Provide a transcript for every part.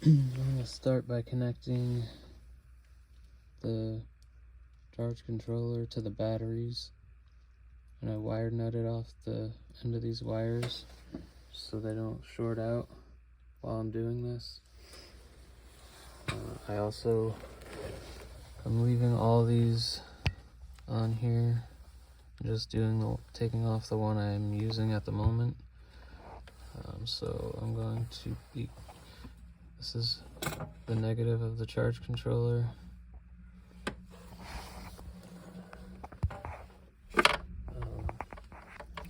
I'm going to start by connecting the charge controller to the batteries, and I wire nutted off the end of these wires so they don't short out while I'm doing this. I'm leaving all these on here, just taking off the one I'm using at the moment. So I'm going to be, this is the negative of the charge controller.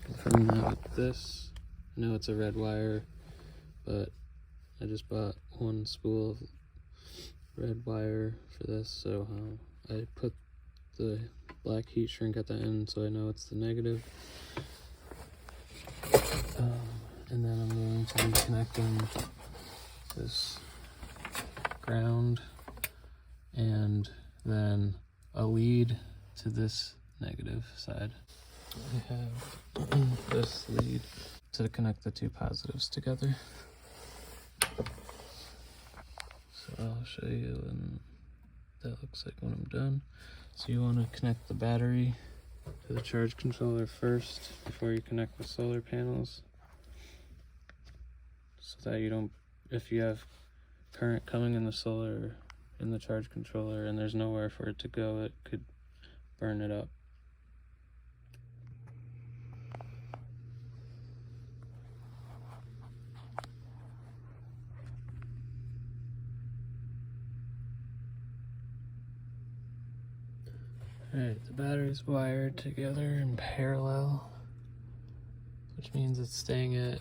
Confirm that with this. I know it's a red wire, but I just bought one spool of red wire for this, so I put the black heat shrink at the end so I know it's the negative. And then I'm going to be connecting this ground and then a lead to this negative side. I have this lead to connect the two positives together. So I'll show you and that looks like when I'm done. So you want to connect the battery to the charge controller first before you connect the solar panels, so that you don't, if you have current coming in the solar in the charge controller and there's nowhere for it to go, it could burn it up. Alright, the battery's wired together in parallel, which means it's staying at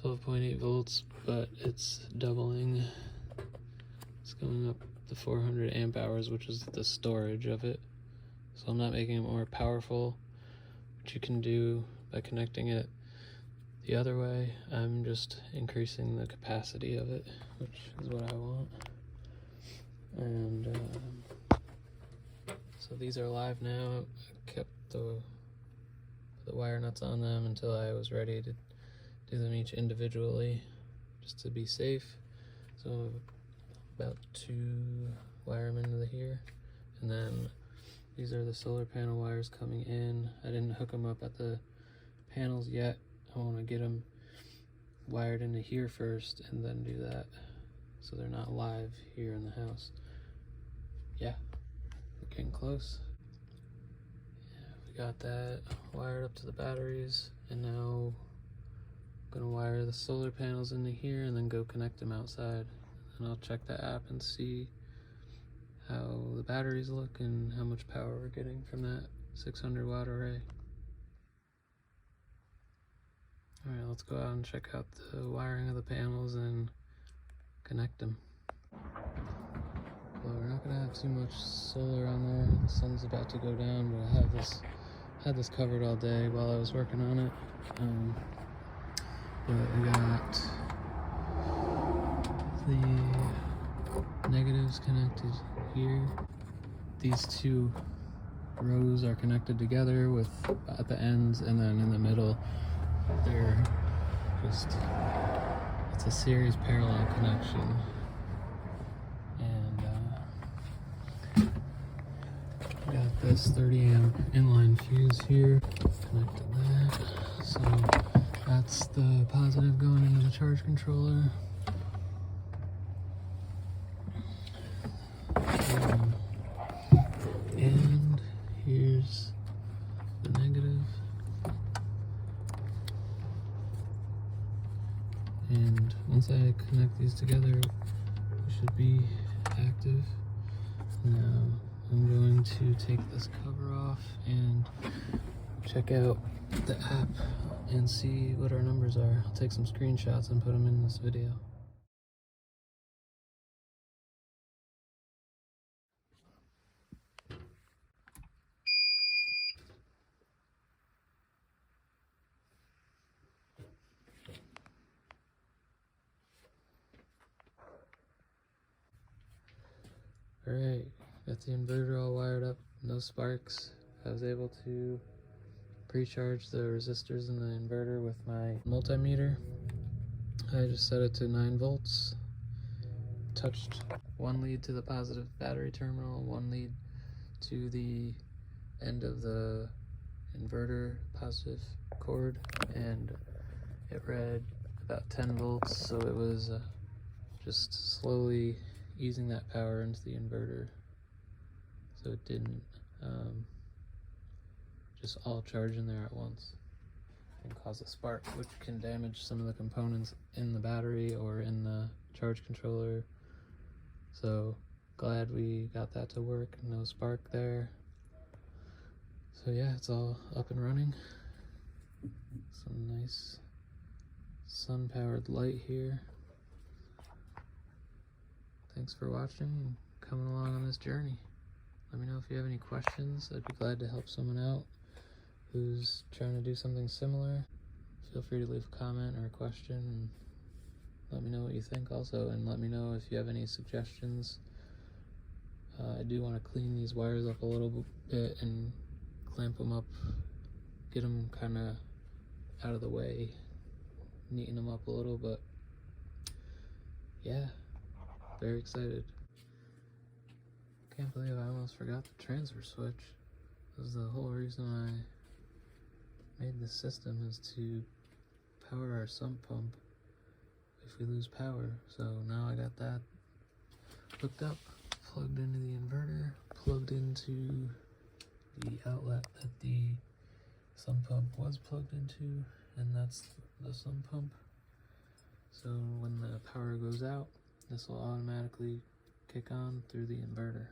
12.8 volts, but it's doubling. It's going up to 400 amp hours, which is the storage of it. So I'm not making it more powerful, which you can do by connecting it the other way. I'm just increasing the capacity of it, which is what I want. And so these are live now. I kept the wire nuts on them until I was ready to do them each individually, just to be safe. So I'm about to wire them into here, and then these are the solar panel wires coming in. I didn't hook them up at the panels yet. I want to get them wired into here first and then do that, so they're not live here in the house. Yeah, we're getting close. Yeah, we got that wired up to the batteries, and now I'm gonna wire the solar panels into here and then go connect them outside. And I'll check the app and see how the batteries look and how much power we're getting from that 600 watt array. Alright, let's go out and check out the wiring of the panels and connect them. Well, we're not gonna have too much solar on there. The sun's about to go down, but I had this covered all day while I was working on it. But we got the negatives connected here. These two rows are connected together with at the ends, and then in the middle they're just, it's a series parallel connection. And got this 30 amp inline fuse here, connected that. So that's the positive going into the charge controller. And here's the negative. And once I connect these together, it should be active. Now I'm going to take this cover off and check out the app and see what our numbers are. I'll take some screenshots and put them in this video. Alright, got the inverter all wired up, no sparks. I was able to pre-charge the resistors in the inverter with my multimeter. I just set it to 9 volts, touched one lead to the positive battery terminal, one lead to the end of the inverter positive cord, and it read about 10 volts, so it was just slowly easing that power into the inverter so it didn't just all charge in there at once and cause a spark, which can damage some of the components in the battery or in the charge controller. So glad we got that to work, no spark there. So yeah, it's all up and running. Some nice sun-powered light here. Thanks for watching and coming along on this journey. Let me know if you have any questions. I'd be glad to help someone out who's trying to do something similar. Feel free to leave a comment or a question and let me know what you think also, and let me know if you have any suggestions. I do want to clean these wires up a little bit and clamp them up, get them kind of out of the way, neaten them up a little, but yeah, very excited. Can't believe I almost forgot the transfer switch. This is the whole reason I made this system, is to power our sump pump if we lose power. So now I got that hooked up, plugged into the inverter, plugged into the outlet that the sump pump was plugged into, and that's the sump pump. So when the power goes out, this will automatically kick on through the inverter.